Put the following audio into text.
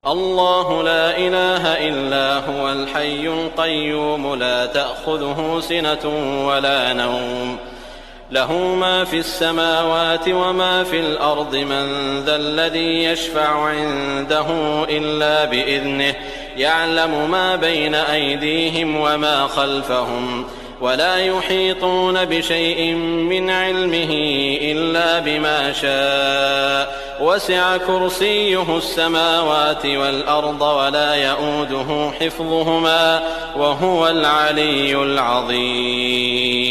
الله لا إله إلا هو الحي القيوم لا تأخذه سنة ولا نوم له ما في السماوات وما في الأرض من ذا الذي يشفع عنده إلا بإذنه يعلم ما بين أيديهم وما خلفهم ولا يحيطون بشيء من علمه إلا بما شاء وسع كرسيه السماوات والأرض ولا يئوده حفظهما وهو العلي العظيم.